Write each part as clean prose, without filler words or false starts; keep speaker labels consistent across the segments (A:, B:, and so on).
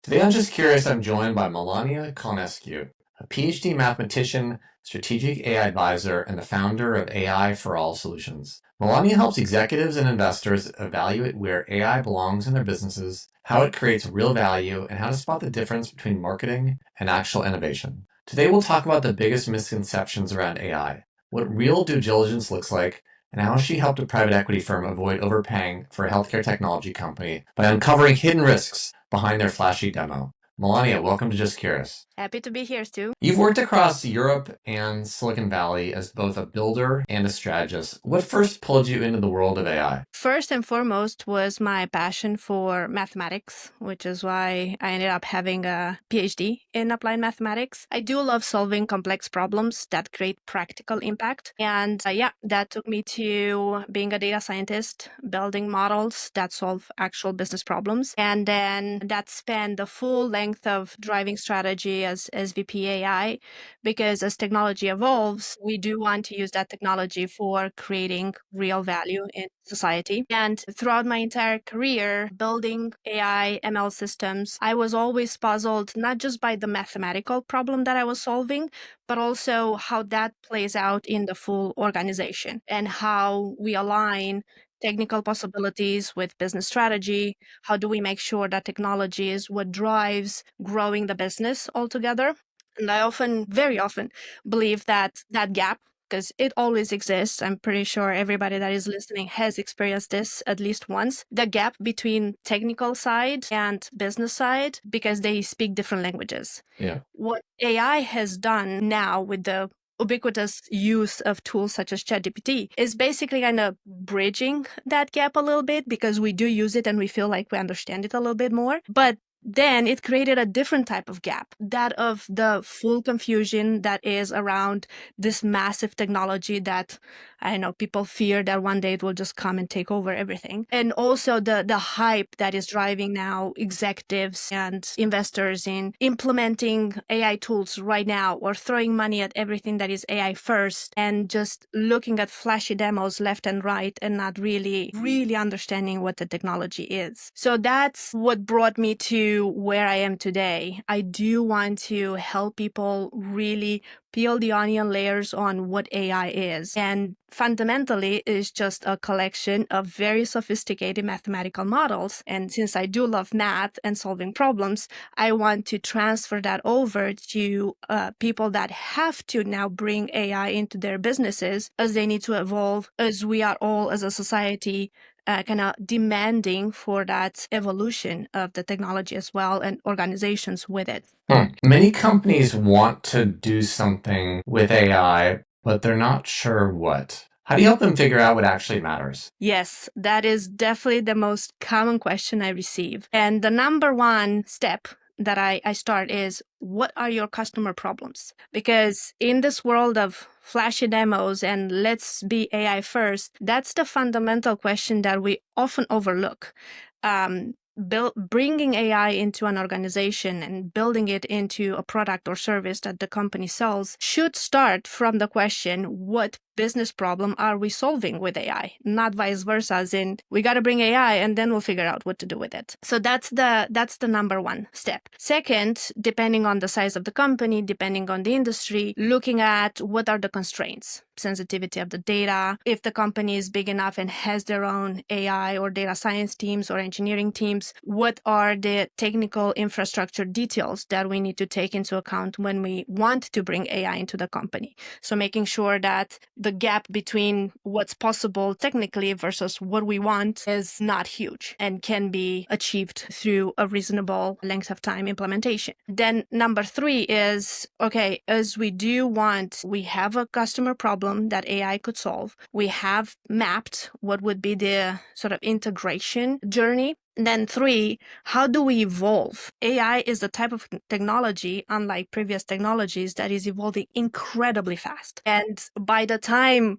A: Today on Just Curious, I'm joined by Melania Calinescu, a PhD mathematician, strategic AI advisor, and the founder of AI4ALL Solutions. Melania helps executives and investors evaluate where AI belongs in their businesses, how it creates real value, and how to spot the difference between marketing and actual innovation. Today, we'll talk about the biggest misconceptions around AI, what real due diligence looks like, and how she helped a private equity firm avoid overpaying for a healthcare technology company by uncovering hidden risks behind their flashy demo. Melania, welcome to Just Curious.
B: Happy to be here, Stu.
A: You've worked across Europe and Silicon Valley as both a builder and a strategist. What first pulled you into the world of AI?
B: First and foremost was my passion for mathematics, which is why I ended up having a PhD in applied mathematics. I do love solving complex problems that create practical impact. And that took me to being a data scientist, building models that solve actual business problems. And then that spanned the full length of driving strategy as SVP AI, because as technology evolves, we do want to use that technology for creating real value in society. And throughout my entire career building AI ML systems, I was always puzzled not just by the mathematical problem that I was solving, but also how that plays out in the full organization and how we align technical possibilities with business strategy. How do we make sure that technology is what drives growing the business altogether? And I very often believe that that gap, because it always exists, I'm pretty sure everybody that is listening has experienced this at least once, the gap between technical side and business side, because they speak different languages.
A: Yeah.
B: What AI has done now with the ubiquitous use of tools such as ChatGPT is basically kind of bridging that gap a little bit, because we do use it and we feel like we understand it a little bit more. But then it created a different type of gap, that of the full confusion that is around this massive technology that I know people fear that one day it will just come and take over everything. And also the hype that is driving now executives and investors in implementing AI tools right now, or throwing money at everything that is AI first and just looking at flashy demos left and right and not really understanding what the technology is. So that's what brought me to where I am today. I do want to help people really peel the onion layers on what AI is. And fundamentally, it's just a collection of very sophisticated mathematical models. And since I do love math and solving problems, I want to transfer that over to people that have to now bring AI into their businesses, as they need to evolve, as we are all as a society kind of demanding for that evolution of the technology as well, and organizations with it.
A: Many companies want to do something with AI, but they're not sure what. How do you help them figure out what actually matters?
B: Yes, that is definitely the most common question I receive. And the number one step that I start is, what are your customer problems? Because in this world of flashy demos and let's be AI first, that's the fundamental question that we often overlook. Bringing AI into an organization and building it into a product or service that the company sells should start from the question, what business problem are we solving with AI? Not vice versa, as in, we got to bring AI and then we'll figure out what to do with it. So that's the number one step. Second, depending on the size of the company, depending on the industry, looking at what are the constraints, sensitivity of the data. If the company is big enough and has their own AI or data science teams or engineering teams, what are the technical infrastructure details that we need to take into account when we want to bring AI into the company? So making sure that the gap between what's possible technically versus what we want is not huge and can be achieved through a reasonable length of time implementation. Then number three is, okay, as we have a customer problem that AI could solve. We have mapped what would be the sort of integration journey. Then three, how do we evolve? AI is the type of technology, unlike previous technologies, that is evolving incredibly fast. And by the time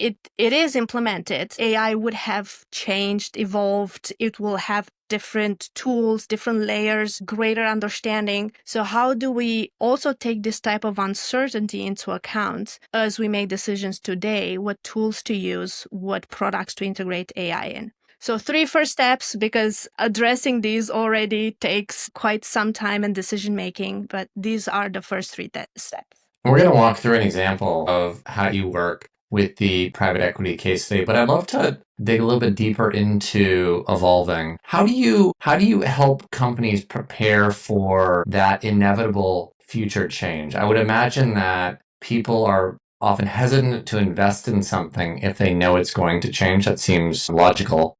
B: it is implemented, AI would have changed, evolved. It will have different tools, different layers, greater understanding. So how do we also take this type of uncertainty into account as we make decisions today, what tools to use, what products to integrate AI in? So 3 first steps, because addressing these already takes quite some time and decision making, but these are the first 3 steps.
A: We're going to walk through an example of how you work with the private equity case study, but I'd love to dig a little bit deeper into evolving. How do you help companies prepare for that inevitable future change? I would imagine that people are often hesitant to invest in something if they know it's going to change. That seems logical.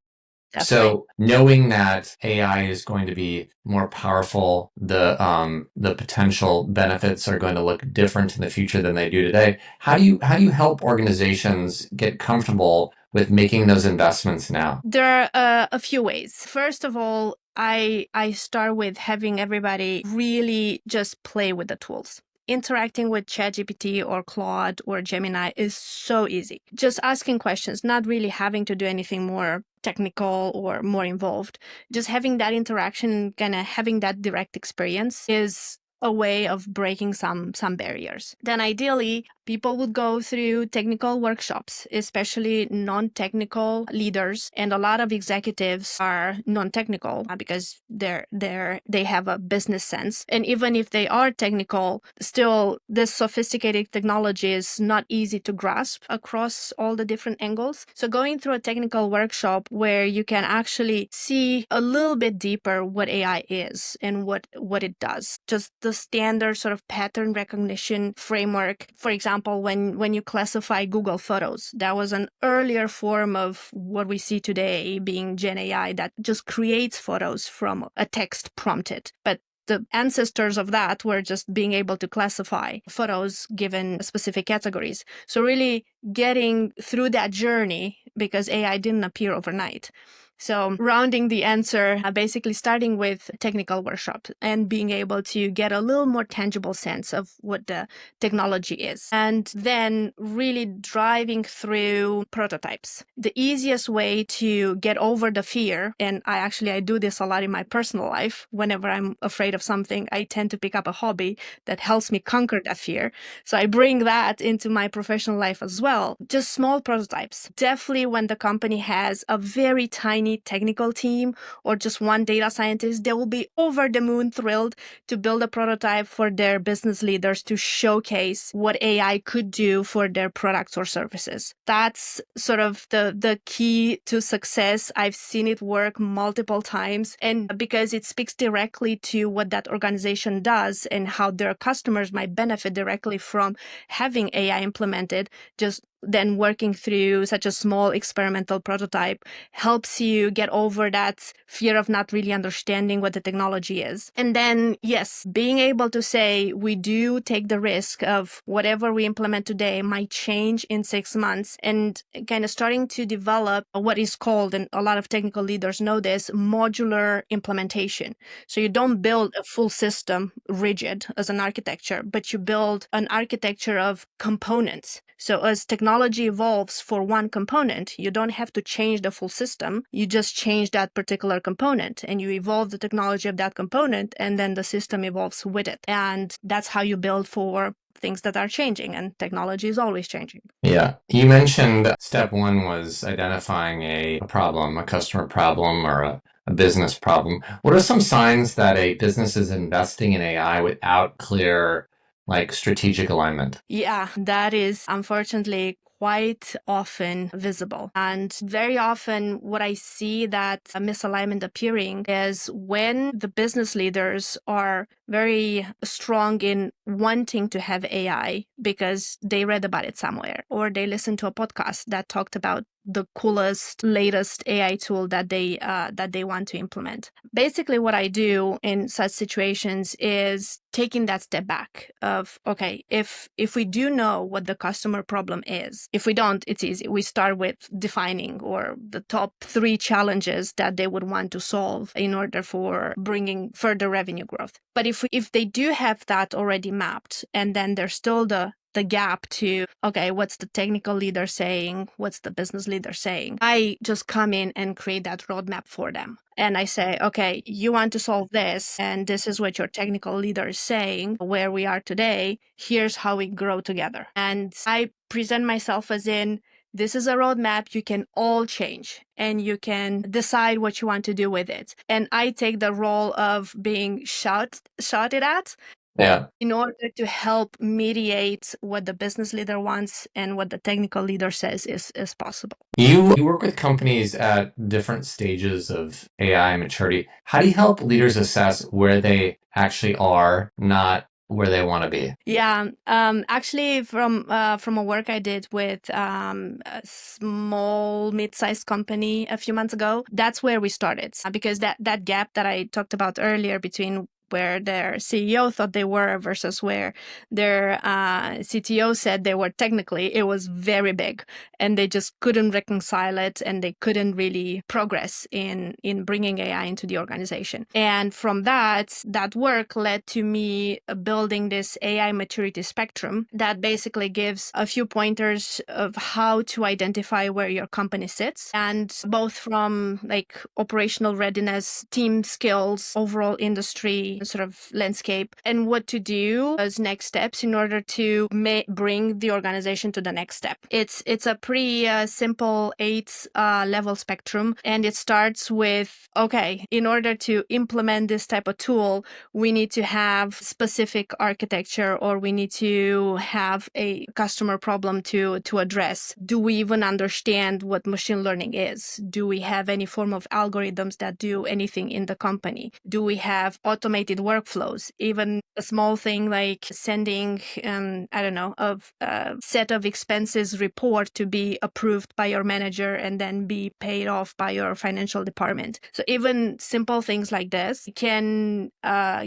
B: Definitely.
A: So knowing that AI is going to be more powerful, the potential benefits are going to look different in the future than they do today. How do you help organizations get comfortable with making those investments now?
B: There are a few ways. First of all, I start with having everybody really just play with the tools. Interacting with ChatGPT or Claude or Gemini is so easy. Just asking questions, not really having to do anything more technical or more involved. Just having that interaction, kind of having that direct experience is a way of breaking some barriers. Then ideally, people would go through technical workshops, especially non-technical leaders, and a lot of executives are non-technical because they have a business sense. And even if they are technical, still this sophisticated technology is not easy to grasp across all the different angles. So going through a technical workshop where you can actually see a little bit deeper what AI is and what it does, just the standard sort of pattern recognition framework. For example, when you classify Google Photos, that was an earlier form of what we see today being Gen AI that just creates photos from a text prompted. But the ancestors of that were just being able to classify photos given specific categories. So really getting through that journey, because AI didn't appear overnight. So rounding the answer, basically starting with technical workshops and being able to get a little more tangible sense of what the technology is. And then really driving through prototypes. The easiest way to get over the fear, and I do this a lot in my personal life. Whenever I'm afraid of something, I tend to pick up a hobby that helps me conquer that fear. So I bring that into my professional life as well. Just small prototypes. Definitely when the company has a very tiny technical team or just one data scientist, they will be over the moon thrilled to build a prototype for their business leaders to showcase what AI could do for their products or services. That's sort of the key to success. I've seen it work multiple times, and because it speaks directly to what that organization does and how their customers might benefit directly from having AI implemented, just then working through such a small experimental prototype helps you get over that fear of not really understanding what the technology is. And then, yes, being able to say we do take the risk of whatever we implement today might change in 6 months, and kind of starting to develop what is called, and a lot of technical leaders know this, modular implementation. So you don't build a full system rigid as an architecture, but you build an architecture of components. So as technology evolves for one component, you don't have to change the full system. You just change that particular component and you evolve the technology of that component, and then the system evolves with it. And that's how you build for things that are changing, and technology is always changing.
A: Yeah. You mentioned step one was identifying a problem, a customer problem or a business problem. What are some signs that a business is investing in AI without clear, like, strategic alignment?
B: Yeah, that is unfortunately quite often visible. And very often what I see that a misalignment appearing is when the business leaders are very strong in wanting to have AI because they read about it somewhere or they listened to a podcast that talked about the coolest, latest AI tool that they want to implement. Basically, what I do in such situations is taking that step back of, okay, if we do know what the customer problem is, if we don't, it's easy. We start with defining or the top 3 challenges that they would want to solve in order for bringing further revenue growth. But if they do have that already mapped, and then there's still the gap to, okay, what's the technical leader saying? What's the business leader saying? I just come in and create that roadmap for them. And I say, okay, you want to solve this, and this is what your technical leader is saying, where we are today. Here's how we grow together. And I present myself as in, This is a roadmap you can all change, and you can decide what you want to do with it. And I take the role of being shouted at in order to help mediate what the business leader wants and what the technical leader says is possible.
A: You work with companies at different stages of AI maturity. How do you help leaders assess where they actually are, not where they want to be?
B: Yeah, actually, from a work I did with a small, mid-sized company a few months ago, that's where we started. Because that gap that I talked about earlier between where their CEO thought they were versus where their CTO said they were technically, it was very big, and they just couldn't reconcile it, and they couldn't really progress in bringing AI into the organization. And from that work led to me building this AI maturity spectrum that basically gives a few pointers of how to identify where your company sits, and both from like operational readiness, team skills, overall industry sort of landscape, and what to do as next steps in order to bring the organization to the next step. It's a pretty simple 8 level spectrum, and it starts with, okay, in order to implement this type of tool, we need to have specific architecture, or we need to have a customer problem to address. Do we even understand what machine learning is? Do we have any form of algorithms that do anything in the company? Do we have automated workflows? Even a small thing like sending, a set of expenses report to be approved by your manager and then be paid off by your financial department. So even simple things like this can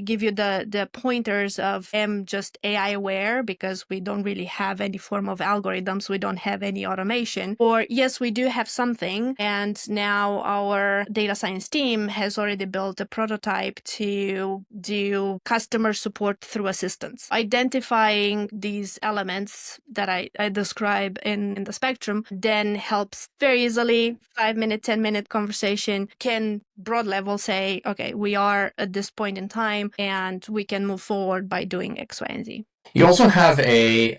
B: give you the pointers of, am just AI aware because we don't really have any form of algorithms, we don't have any automation, or yes, we do have something, and now our data science team has already built a prototype to do customer support through assistance. Identifying these elements that I describe in the spectrum then helps very easily. 5-minute, 10-minute conversation can broad level say, okay, we are at this point in time and we can move forward by doing X, Y, and Z.
A: You also have a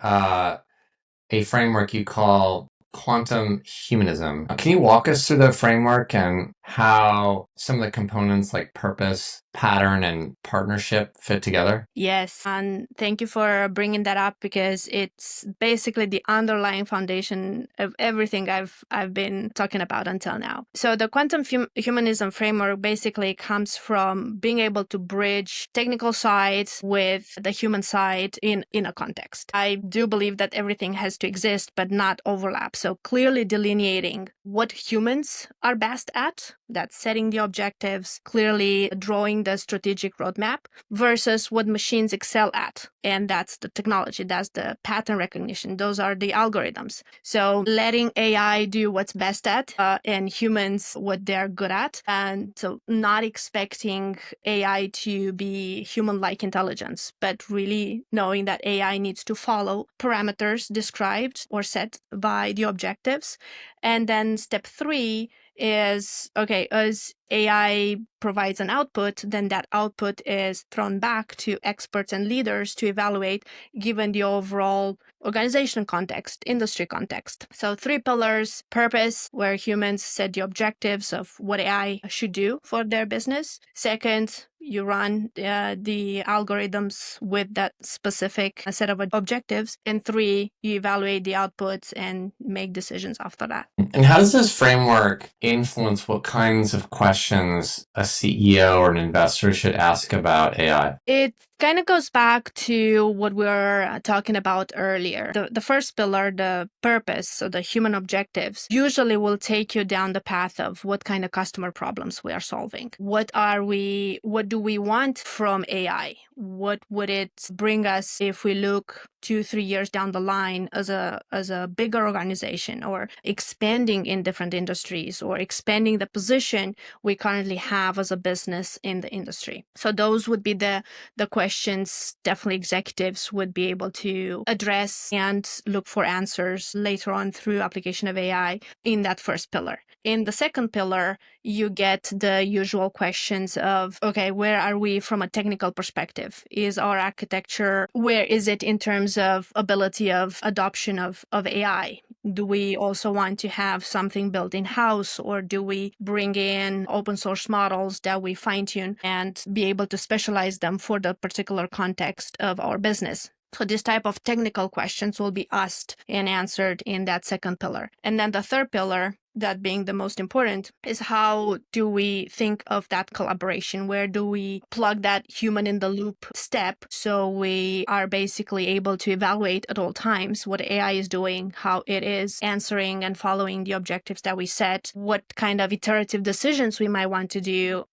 A: framework you call quantum humanism. Can you walk us through the framework and how some of the components like purpose, pattern, and partnership fit together?
B: Yes, and thank you for bringing that up, because it's basically the underlying foundation of everything I've been talking about until now. So the quantum humanism framework basically comes from being able to bridge technical side with the human side in a context. I do believe that everything has to exist but not overlap. So clearly delineating what humans are best at, that's setting the objectives, clearly drawing the strategic roadmap, versus what machines excel at. And that's the technology, that's the pattern recognition, those are the algorithms. So letting AI do what's best at and humans what they're good at. And so not expecting AI to be human-like intelligence, but really knowing that AI needs to follow parameters described or set by the objectives. And then step 3 is, okay, as AI provides an output, then that output is thrown back to experts and leaders to evaluate given the overall organization context, industry context. So 3 pillars: purpose, where humans set the objectives of what AI should do for their business. Second, you run the algorithms with that specific set of objectives. And 3, you evaluate the outputs and make decisions after that.
A: And how does this framework influence what kinds of questions a CEO or an investor should ask about AI?
B: It kind of goes back to what we were talking about earlier. The first pillar, the purpose, so the human objectives, usually will take you down the path of what kind of customer problems we are solving. What do we want from AI? What would it bring us if we look 2-3 years down the line as a bigger organization, or expanding in different industries, or expanding the position we currently have as a business in the industry? So those would be the questions definitely executives would be able to address and look for answers later on through application of AI in that first pillar. In the second pillar, you get the usual questions of, okay, where are we from a technical perspective? Is our architecture, where is it in terms of ability of adoption of AI? Do we also want to have something built in-house, or do we bring in open source models that we fine-tune and be able to specialize them for the particular context of our business? So this type of technical questions will be asked and answered in that second pillar. And then the third pillar, that being the most important, is how do we think of that collaboration? Where do we plug that human in the loop step so we are basically able to evaluate at all times what AI is doing, how it is answering and following the objectives that we set, what kind of iterative decisions we might want to do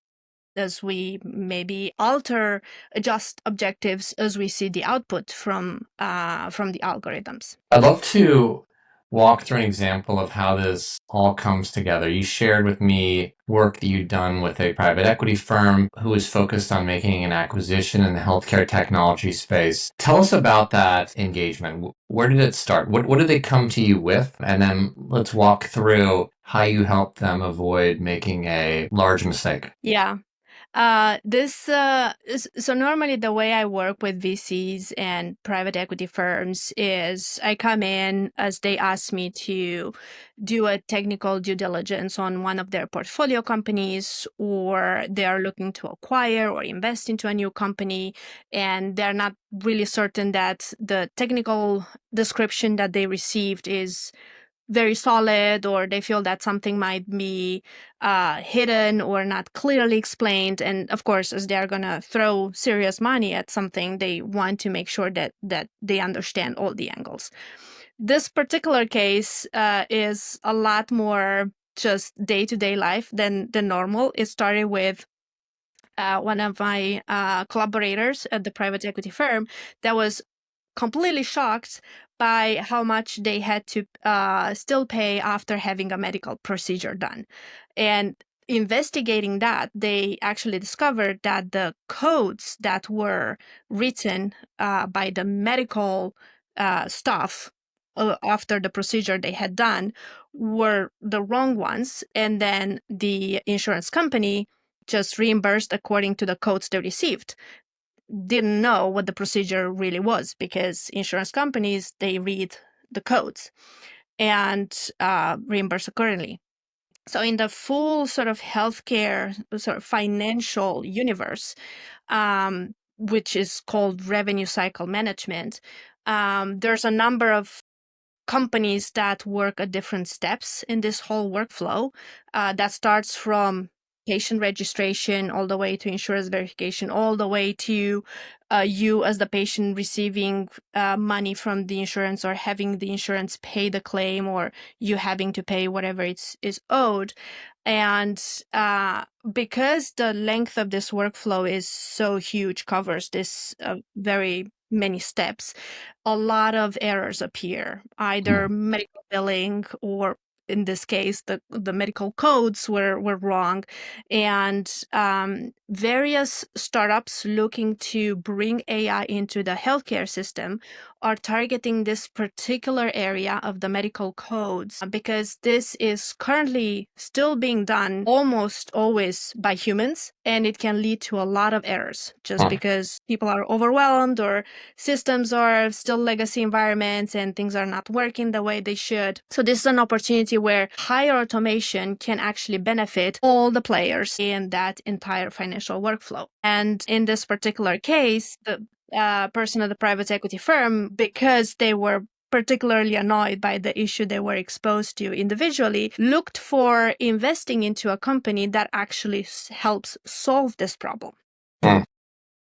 B: as we maybe alter, adjust objectives as we see the output from the algorithms.
A: I'd love to walk through an example of how this all comes together. You shared with me work that you've done with a private equity firm who is focused on making an acquisition in the healthcare technology space. Tell us about that engagement. Where did it start? What did they come to you with? And then let's walk through how you helped them avoid making a large mistake.
B: Yeah. So normally the way I work with VCs and private equity firms is I come in as they ask me to do a technical due diligence on one of their portfolio companies, or they are looking to acquire or invest into a new company, and they're not really certain that the technical description that they received is very solid, or they feel that something might be hidden or not clearly explained. And of course, as they are going to throw serious money at something, they want to make sure that they understand all the angles. This particular case is a lot more just day-to-day life than normal. It started with one of my collaborators at the private equity firm that was completely shocked by how much they had to still pay after having a medical procedure done. And investigating that, they actually discovered that the codes that were written by the medical staff after the procedure they had done were the wrong ones. And then the insurance company just reimbursed according to the codes they received. Didn't know what the procedure really was, because insurance companies, they read the codes and reimburse accordingly. So in the full sort of healthcare sort of financial universe, which is called revenue cycle management, there's a number of companies that work at different steps in this whole workflow that starts from patient registration all the way to insurance verification, all the way to you as the patient receiving money from the insurance, or having the insurance pay the claim, or you having to pay whatever is owed. And because the length of this workflow is so huge, covers this very many steps, a lot of errors appear, either medical billing, or in this case, the medical codes were wrong. And various startups looking to bring AI into the healthcare system are targeting this particular area of the medical codes, because this is currently still being done almost always by humans, and it can lead to a lot of errors just because people are overwhelmed, or systems are still legacy environments and things are not working the way they should. So this is an opportunity where higher automation can actually benefit all the players in that entire financial workflow. And in this particular case, the person at the private equity firm, because they were particularly annoyed by the issue they were exposed to individually, looked for investing into a company that actually helps solve this problem.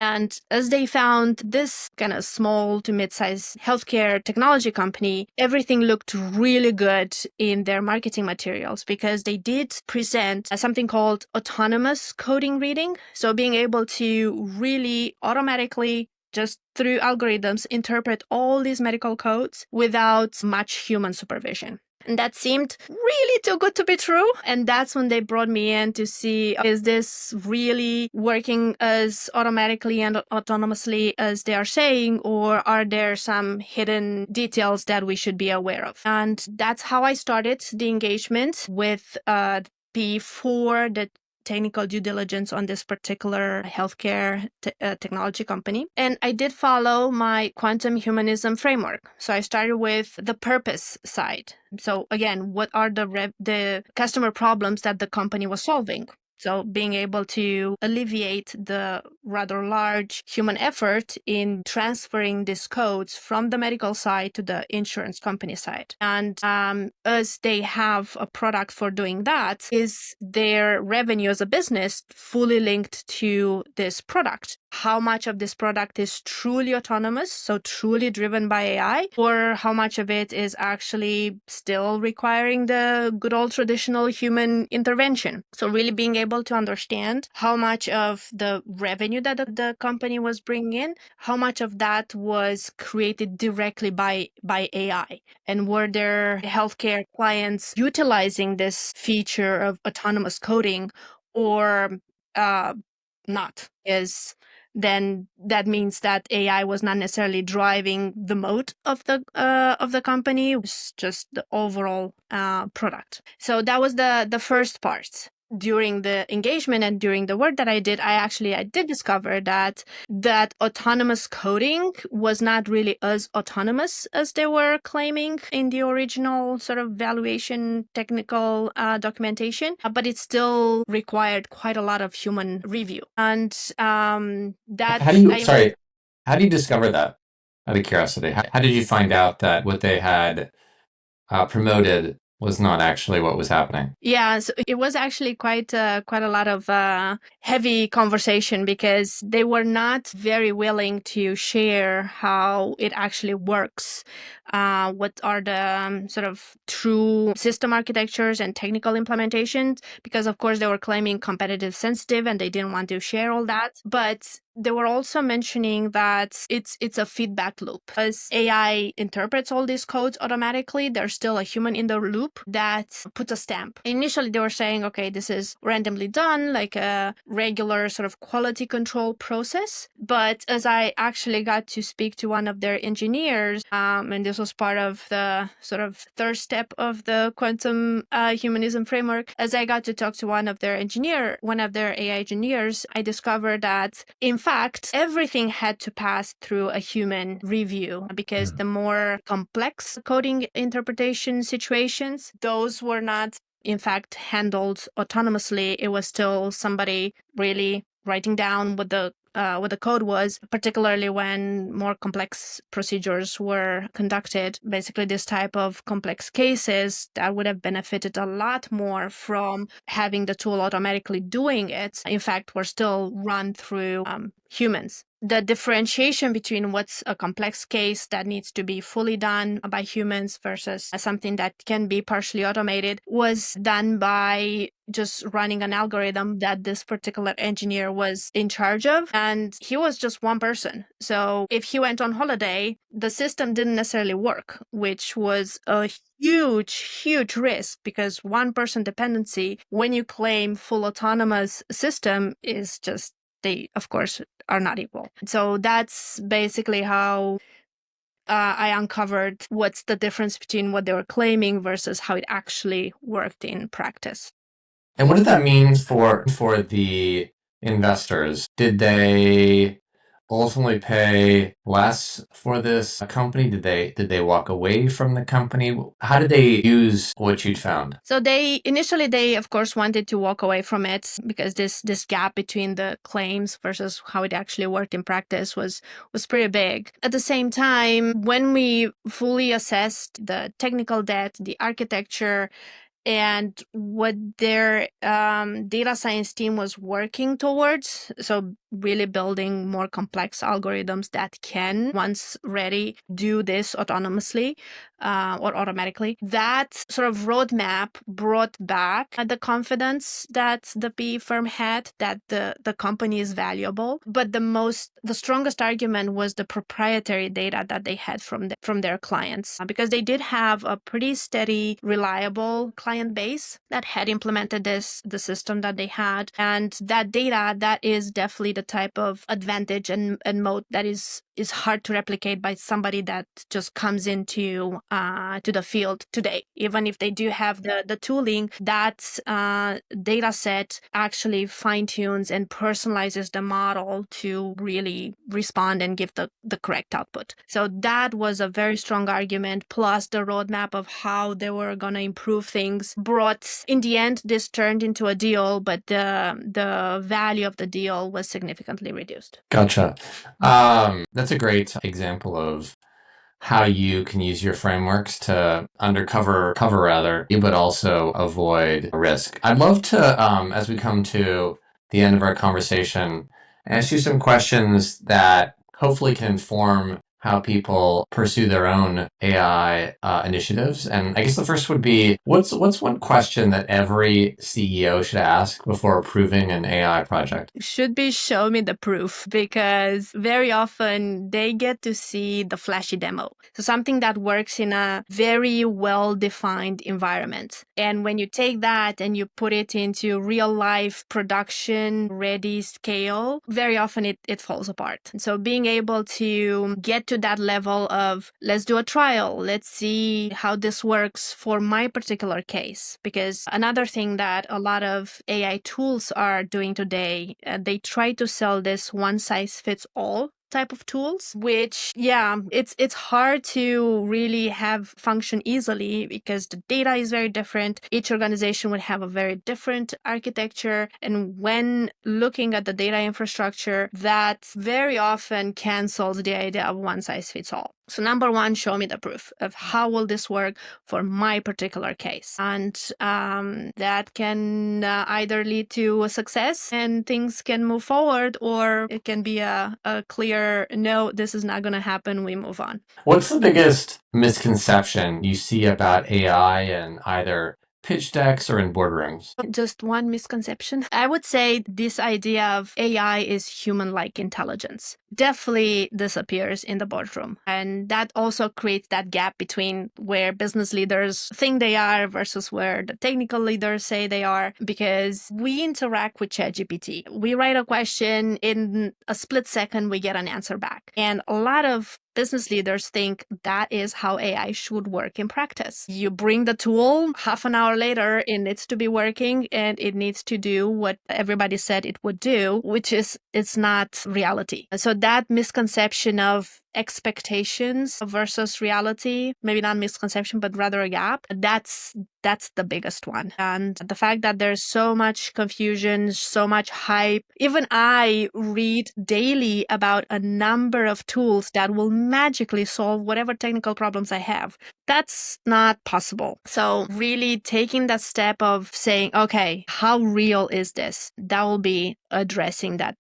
B: And as they found this kind of small to mid-sized healthcare technology company, everything looked really good in their marketing materials, because they did present something called autonomous coding reading. So being able to really automatically, just through algorithms, interpret all these medical codes without much human supervision. And that seemed really too good to be true. And that's when they brought me in to see, is this really working as automatically and autonomously as they are saying, or are there some hidden details that we should be aware of? And that's how I started the engagement with P4 that technical due diligence on this particular healthcare technology company. And I did follow my quantum humanism framework. So I started with the purpose side. So again, what are the customer problems that the company was solving? So being able to alleviate the rather large human effort in transferring these codes from the medical side to the insurance company side. And as they have a product for doing that, is their revenue as a business fully linked to this product? How much of this product is truly autonomous, so truly driven by AI, or how much of it is actually still requiring the good old traditional human intervention? So really being able to understand how much of the revenue that the company was bringing in, how much of that was created directly by AI, and were there healthcare clients utilizing this feature of autonomous coding or not? Then that means that AI was not necessarily driving the mode of the company. It was just the overall product. So that was the first part. During the engagement and during the work that I did, I did discover that autonomous coding was not really as autonomous as they were claiming in the original sort of valuation technical documentation, but it still required quite a lot of human review. And that
A: How do you discover that? Out of curiosity, how did you find out that what they had promoted was not actually what was happening?
B: Yeah, so it was actually quite a lot of heavy conversation, because they were not very willing to share how it actually works. What are the sort of true system architectures and technical implementations? Because of course they were claiming competitive sensitive, and they didn't want to share all that. But they were also mentioning that it's a feedback loop. As AI interprets all these codes automatically, there's still a human in the loop that puts a stamp. Initially, they were saying, okay, this is randomly done, like a regular sort of quality control process. But as I actually got to speak to one of their engineers, and this was part of the sort of third step of the quantum humanism framework, as I got to talk to one of their AI engineers, I discovered that in fact, everything had to pass through a human review, because the more complex coding interpretation situations, those were not, in fact, handled autonomously. It was still somebody really writing down what the code was, particularly when more complex procedures were conducted. Basically, this type of complex cases that would have benefited a lot more from having the tool automatically doing it, in fact, were still run through humans. The differentiation between what's a complex case that needs to be fully done by humans versus something that can be partially automated was done by just running an algorithm that this particular engineer was in charge of. And he was just one person. So if he went on holiday, the system didn't necessarily work, which was a huge risk, because one person dependency, when you claim full autonomous system, is just, they of course are not equal. So that's basically how I uncovered what's the difference between what they were claiming versus how it actually worked in practice.
A: And what did that mean for the investors? Did they ultimately pay less for this company? Did they walk away from the company? How did they use what you'd found?
B: So they initially of course wanted to walk away from it, because this gap between the claims versus how it actually worked in practice was pretty big. At the same time, when we fully assessed the technical debt, the architecture, and what their data science team was working towards, so really building more complex algorithms that can, once ready, do this autonomously or automatically. That sort of roadmap brought back the confidence that the PE firm had that the company is valuable. But the strongest argument was the proprietary data that they had from their clients, because they did have a pretty steady, reliable client base that had implemented the system that they had. And that data, that is definitely the the type of advantage and moat that is hard to replicate by somebody that just comes into to the field today. Even if they do have the tooling, that data set actually fine-tunes and personalizes the model to really respond and give the correct output. So that was a very strong argument, plus the roadmap of how they were going to improve things brought, in the end, this turned into a deal, but the value of the deal was significantly reduced.
A: Gotcha. That's a great example of how you can use your frameworks to cover rather, but also avoid risk. I'd love to, as we come to the end of our conversation, ask you some questions that hopefully can inform how people pursue their own AI initiatives. And I guess the first would be, what's one question that every CEO should ask before approving an AI project?
B: Should be show me the proof, because very often they get to see the flashy demo. So something that works in a very well-defined environment. And when you take that and you put it into real life production ready scale, very often it falls apart. So being able to get to that level of, let's do a trial, let's see how this works for my particular case. Because another thing that a lot of AI tools are doing today, they try to sell this one size fits all type of tools, which it's hard to really have function easily because the data is very different. Each organization would have a very different architecture, and when looking at the data infrastructure, that very often cancels the idea of one size fits all. So number one, show me the proof of how will this work for my particular case. And that can either lead to a success and things can move forward, or it can be a clear, no, this is not going to happen, we move on.
A: What's the biggest misconception you see about AI in either pitch decks or in boardrooms?
B: Just one misconception. I would say this idea of AI is human-like intelligence definitely disappears in the boardroom. And that also creates that gap between where business leaders think they are versus where the technical leaders say they are, because we interact with ChatGPT. We write a question, in a split second, we get an answer back. And a lot of business leaders think that is how AI should work in practice. You bring the tool, half an hour later, it needs to be working and it needs to do what everybody said it would do, which is, it's not reality. So that misconception of expectations versus reality, maybe not misconception, but rather a gap, that's the biggest one. And the fact that there's so much confusion, so much hype. Even I read daily about a number of tools that will magically solve whatever technical problems I have. That's not possible. So really taking that step of saying, okay, how real is this? That will be addressing that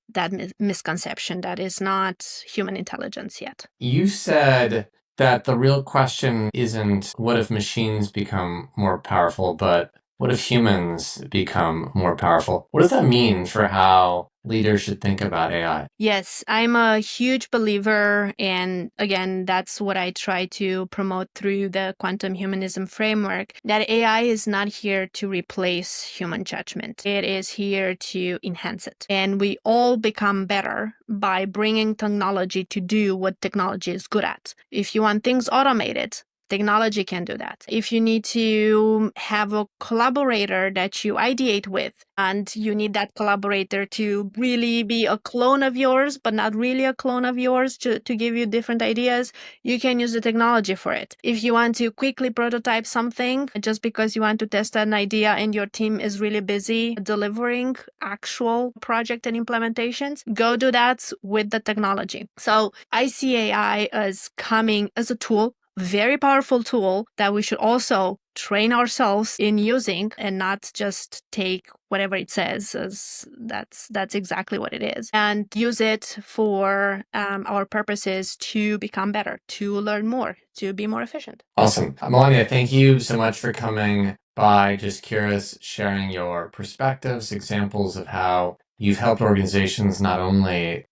B: misconception that is not human intelligence yet.
A: You said that the real question isn't what if machines become more powerful, but what if humans become more powerful? What does that mean for how leaders should think about AI?
B: Yes, I'm a huge believer, and again, that's what I try to promote through the quantum humanism framework, that AI is not here to replace human judgment. It is here to enhance it. And we all become better by bringing technology to do what technology is good at. If you want things automated, technology can do that. If you need to have a collaborator that you ideate with, and you need that collaborator to really be a clone of yours, but not really a clone of yours, to give you different ideas, you can use the technology for it. If you want to quickly prototype something just because you want to test an idea and your team is really busy delivering actual project and implementations, go do that with the technology. So I see AI as coming as a tool, very powerful tool that we should also train ourselves in using and not just take whatever it says as that's exactly what it is, and use it for our purposes to become better, to learn more, to be more efficient.
A: Awesome. Melania, thank you so much for coming by. Just curious, sharing your perspectives, examples of how you've helped organizations not only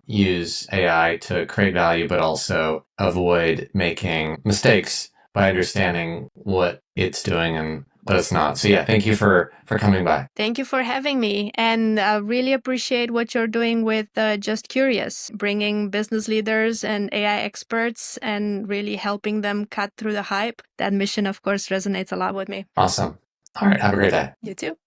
A: use AI to create value, but also avoid making mistakes by understanding what it's doing and but it's not. So yeah, thank you for coming by.
B: Thank you for having me, and really appreciate what you're doing with Just Curious, bringing business leaders and AI experts and really helping them cut through the hype. That mission, of course, resonates a lot with me.
A: Awesome. All right. Have a great day.
B: You too.